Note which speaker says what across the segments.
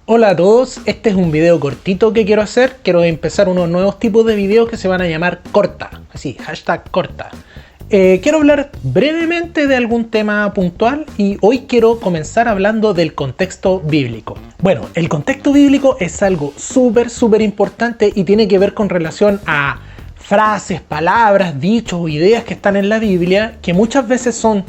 Speaker 1: Hola a todos, este es un video cortito que quiero hacer. Quiero empezar unos nuevos tipos de videos que se van a llamar corta, así, hashtag corta. Quiero hablar brevemente de algún tema puntual y hoy quiero comenzar hablando del contexto bíblico. Bueno, el contexto bíblico es algo súper importante y tiene que ver con relación a frases, palabras, dichos o ideas que están en la Biblia que muchas veces son,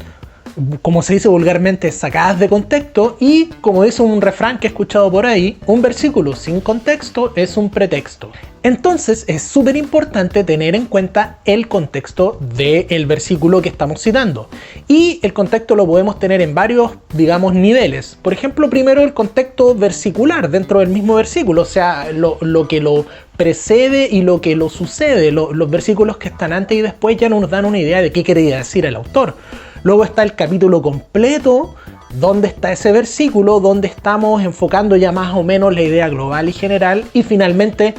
Speaker 1: como se dice vulgarmente, sacadas de contexto y, como dice un refrán que he escuchado por ahí, un versículo sin contexto es un pretexto. Entonces es súper importante tener en cuenta el contexto del versículo que estamos citando. Y el contexto lo podemos tener en varios, digamos, niveles. Por ejemplo, primero el contexto versicular dentro del mismo versículo, o sea, lo que lo precede y lo que lo sucede. Los versículos que están antes y después ya nos dan una idea de qué quería decir el autor. Luego está el capítulo completo, donde está ese versículo, donde estamos enfocando ya más o menos la idea global y general. Y finalmente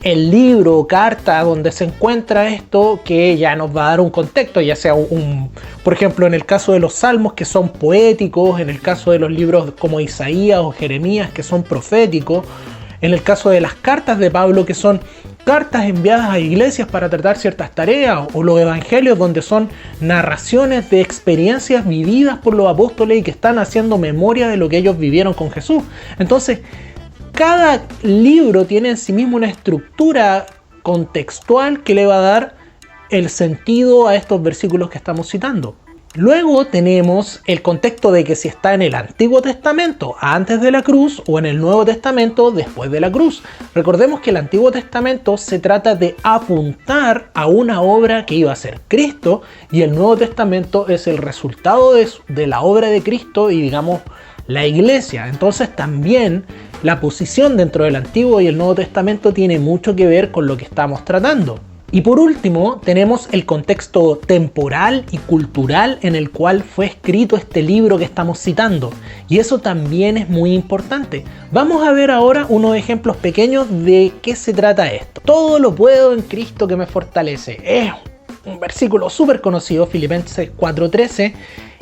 Speaker 1: el libro o carta donde se encuentra esto, que ya nos va a dar un contexto, ya sea por ejemplo, en el caso de los salmos, que son poéticos, en el caso de los libros como Isaías o Jeremías, que son proféticos, en el caso de las cartas de Pablo, que son cartas enviadas a iglesias para tratar ciertas tareas, o los evangelios, donde son narraciones de experiencias vividas por los apóstoles y que están haciendo memoria de lo que ellos vivieron con Jesús. Entonces, cada libro tiene en sí mismo una estructura contextual que le va a dar el sentido a estos versículos que estamos citando. Luego tenemos el contexto de que si está en el Antiguo Testamento antes de la cruz o en el Nuevo Testamento después de la cruz. Recordemos que el Antiguo Testamento se trata de apuntar a una obra que iba a ser Cristo, y el Nuevo Testamento es el resultado de la obra de Cristo y, digamos, la iglesia. Entonces también la posición dentro del Antiguo y el Nuevo Testamento tiene mucho que ver con lo que estamos tratando. Y por último tenemos el contexto temporal y cultural en el cual fue escrito este libro que estamos citando, y eso también es muy importante. Vamos a ver ahora unos ejemplos pequeños de qué se trata esto. Todo lo puedo en Cristo que me fortalece. Es un versículo súper conocido, Filipenses 4:13,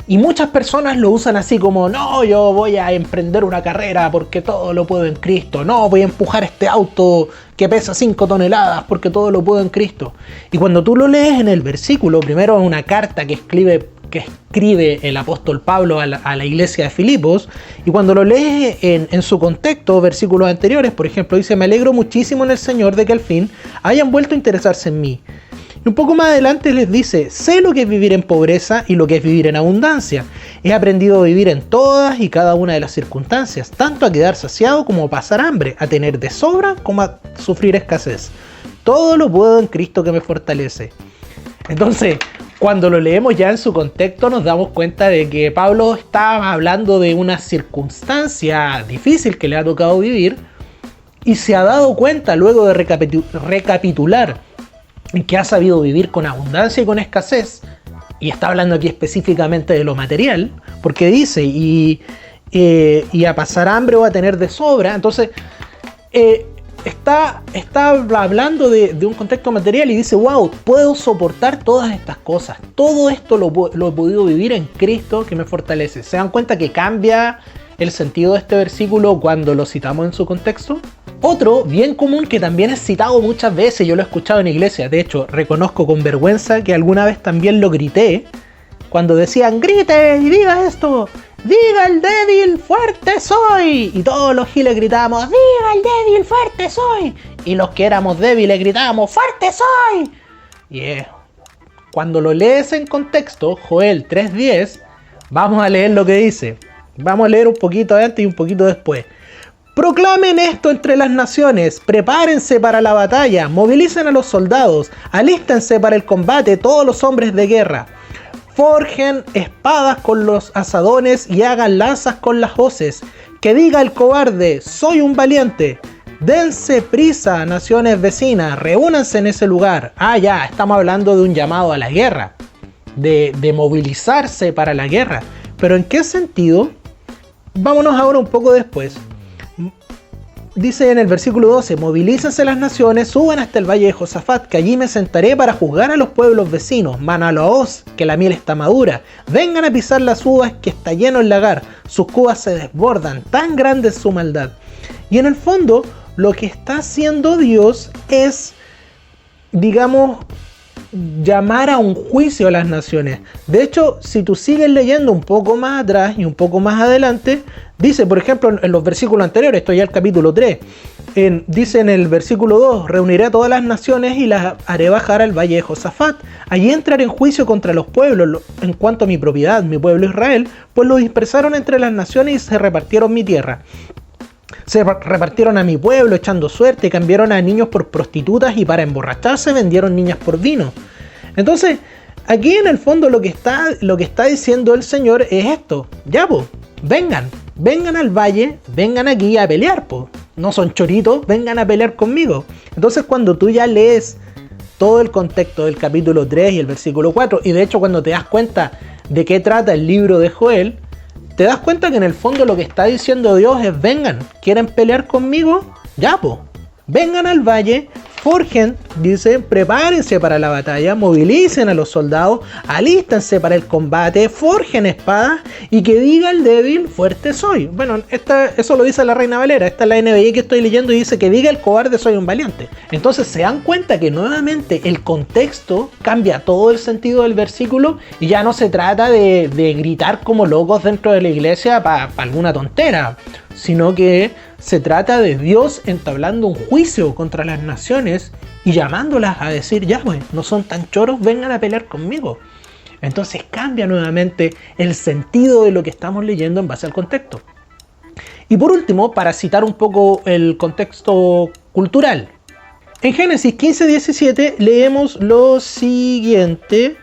Speaker 1: y muchas personas lo usan así como: no, yo voy a emprender una carrera porque todo lo puedo en Cristo. No, voy a empujar este auto que pesa 5 toneladas porque todo lo puedo en Cristo. Y cuando tú lo lees en el versículo, primero es una carta que escribe el apóstol Pablo a la iglesia de Filipos, y cuando lo lees en su contexto, versículos anteriores, por ejemplo, dice: me alegro muchísimo en el Señor de que al fin hayan vuelto a interesarse en mí. Y un poco más adelante les dice: sé lo que es vivir en pobreza y lo que es vivir en abundancia. He aprendido a vivir en todas y cada una de las circunstancias, tanto a quedar saciado como a pasar hambre, a tener de sobra como a sufrir escasez. Todo lo puedo en Cristo que me fortalece. Entonces, cuando lo leemos ya en su contexto, nos damos cuenta de que Pablo estaba hablando de una circunstancia difícil que le ha tocado vivir, y se ha dado cuenta luego de recapitular que ha sabido vivir con abundancia y con escasez, y está hablando aquí específicamente de lo material, porque dice y a pasar hambre o a tener de sobra. Entonces está hablando de un contexto material y dice: wow, puedo soportar todas estas cosas, todo esto lo he podido vivir en Cristo que me fortalece. ¿Se dan cuenta que cambia el sentido de este versículo cuando lo citamos en su contexto? Otro bien común que también es citado muchas veces, yo lo he escuchado en iglesia, de hecho reconozco con vergüenza que alguna vez también lo grité, cuando decían: grite y diga esto, diga el débil, fuerte soy, y todos los giles gritábamos: diga el débil, fuerte soy, y los que éramos débiles gritábamos: fuerte soy. Y cuando lo lees en contexto, Joel 3:10, vamos a leer lo que dice. Vamos a leer un poquito antes y un poquito después. Proclamen esto entre las naciones, prepárense para la batalla, movilicen a los soldados, alístense para el combate todos los hombres de guerra. Forjen espadas con los asadones y hagan lanzas con las hoces. Que diga el cobarde: soy un valiente. Dense prisa, naciones vecinas, reúnanse en ese lugar. Ya, estamos hablando de un llamado a la guerra, de movilizarse para la guerra. ¿Pero en qué sentido? Vámonos ahora un poco después. Dice en el versículo 12: movilícense las naciones, suban hasta el valle de Josafat, que allí me sentaré para juzgar a los pueblos vecinos. Mano a la hoz, que la miel está madura. Vengan a pisar las uvas, que está lleno el lagar. Sus cubas se desbordan, tan grande es su maldad. Y en el fondo, lo que está haciendo Dios es, digamos, llamar a un juicio a las naciones. De hecho, si tú sigues leyendo un poco más atrás y un poco más adelante, dice, por ejemplo, en los versículos anteriores, esto ya es el capítulo 3, dice en el versículo 2, reuniré a todas las naciones y las haré bajar al valle de Josafat. Allí entraré en juicio contra los pueblos en cuanto a mi propiedad, mi pueblo Israel, pues lo dispersaron entre las naciones y se repartieron mi tierra. Se repartieron a mi pueblo echando suerte, cambiaron a niños por prostitutas y para emborracharse vendieron niñas por vino. Entonces, aquí en el fondo lo que está diciendo el Señor es esto. Ya, pues, vengan al valle, vengan aquí a pelear, pues. No son choritos, vengan a pelear conmigo. Entonces, cuando tú ya lees todo el contexto del capítulo 3 y el versículo 4, y de hecho cuando te das cuenta de qué trata el libro de Joel, te das cuenta que en el fondo lo que está diciendo Dios es: vengan, ¿quieren pelear conmigo? Ya, pues, vengan al valle, forjen, dice, prepárense para la batalla, movilicen a los soldados, alístense para el combate, forjen espadas y que diga el débil, fuerte soy. Bueno, eso lo dice la Reina Valera, esta es la NBI que estoy leyendo y dice: que diga el cobarde, soy un valiente. Entonces se dan cuenta que nuevamente el contexto cambia todo el sentido del versículo y ya no se trata de gritar como locos dentro de la iglesia para alguna tontera, sino que se trata de Dios entablando un juicio contra las naciones y llamándolas a decir: ya, pues, no son tan choros, vengan a pelear conmigo. Entonces cambia nuevamente el sentido de lo que estamos leyendo en base al contexto. Y por último, para citar un poco el contexto cultural, en Génesis 15:17 leemos lo siguiente.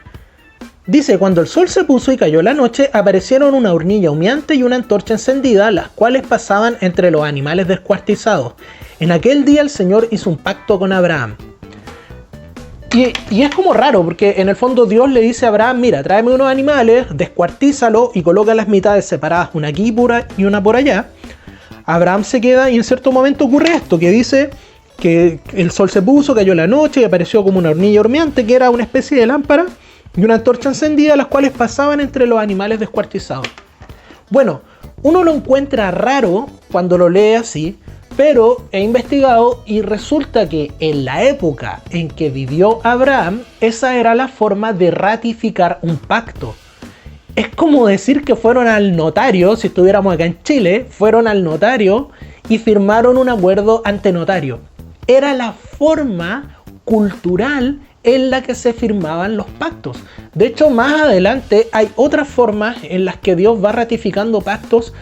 Speaker 1: Dice: cuando el sol se puso y cayó la noche, aparecieron una hornilla humeante y una antorcha encendida, las cuales pasaban entre los animales descuartizados. En aquel día el Señor hizo un pacto con Abraham. Y es como raro, porque en el fondo Dios le dice a Abraham: mira, tráeme unos animales, descuartízalo y coloca las mitades separadas, una aquí y una por allá. Abraham se queda y en cierto momento ocurre esto, que dice que el sol se puso, cayó la noche y apareció como una hornilla humeante, que era una especie de lámpara, y una antorcha encendida, las cuales pasaban entre los animales descuartizados. Bueno, uno lo encuentra raro cuando lo lee así, pero he investigado y resulta que en la época en que vivió Abraham, esa era la forma de ratificar un pacto. Es como decir que fueron al notario, si estuviéramos acá en Chile, fueron al notario y firmaron un acuerdo ante notario. Era la forma cultural en la que se firmaban los pactos. De hecho, más adelante hay otras formas en las que Dios va ratificando pactos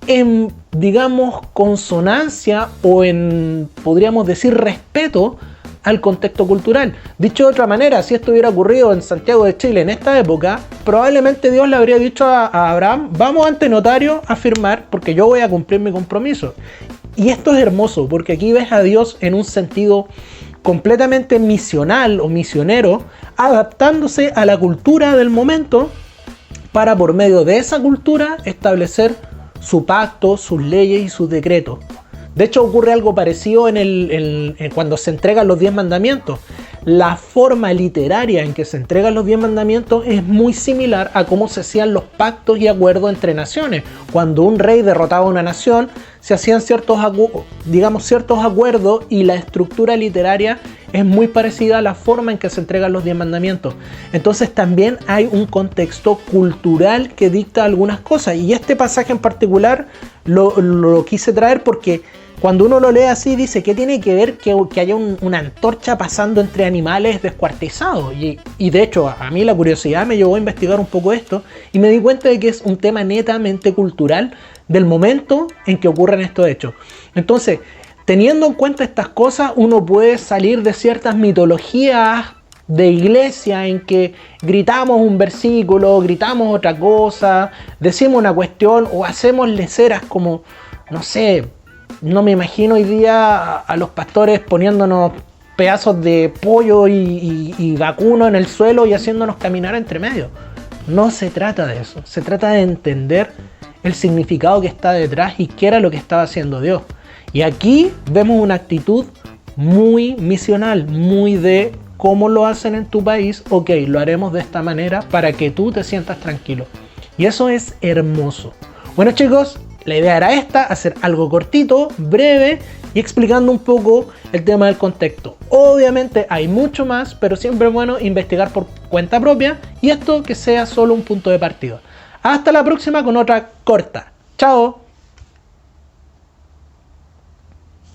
Speaker 1: en, digamos, consonancia o en, podríamos decir, respeto al contexto cultural. Dicho de otra manera, si esto hubiera ocurrido en Santiago de Chile en esta época, probablemente Dios le habría dicho a Abraham: vamos ante notario a firmar porque yo voy a cumplir mi compromiso. Y esto es hermoso porque aquí ves a Dios en un sentido completamente misional o misionero, adaptándose a la cultura del momento para, por medio de esa cultura, establecer su pacto, sus leyes y sus decretos. De hecho, ocurre algo parecido cuando se entregan los 10 mandamientos. La forma literaria en que se entregan los 10 mandamientos es muy similar a cómo se hacían los pactos y acuerdos entre naciones. Cuando un rey derrotaba a una nación, se hacían ciertos acuerdos y la estructura literaria es muy parecida a la forma en que se entregan los 10 mandamientos. Entonces también hay un contexto cultural que dicta algunas cosas. Y este pasaje en particular lo quise traer porque cuando uno lo lee así dice: ¿qué tiene que ver que haya una antorcha pasando entre animales descuartizados? Y de hecho a mí la curiosidad me llevó a investigar un poco esto y me di cuenta de que es un tema netamente cultural del momento en que ocurren estos hechos. Entonces, teniendo en cuenta estas cosas, uno puede salir de ciertas mitologías de iglesia en que gritamos un versículo, gritamos otra cosa, decimos una cuestión o hacemos leceras como, no sé, no me imagino hoy día a los pastores poniéndonos pedazos de pollo y vacuno en el suelo y haciéndonos caminar entre medio. No se trata de eso, se trata de entender el significado que está detrás y qué era lo que estaba haciendo Dios. Y aquí vemos una actitud muy misional, muy de cómo lo hacen en tu país, ok, lo haremos de esta manera para que tú te sientas tranquilo. Y eso es hermoso. Bueno, chicos, La idea era esta, hacer algo cortito, breve y explicando un poco el tema del contexto. Obviamente hay mucho más, pero siempre es bueno investigar por cuenta propia y esto que sea solo un punto de partida. Hasta la próxima con otra corta. ¡Chao!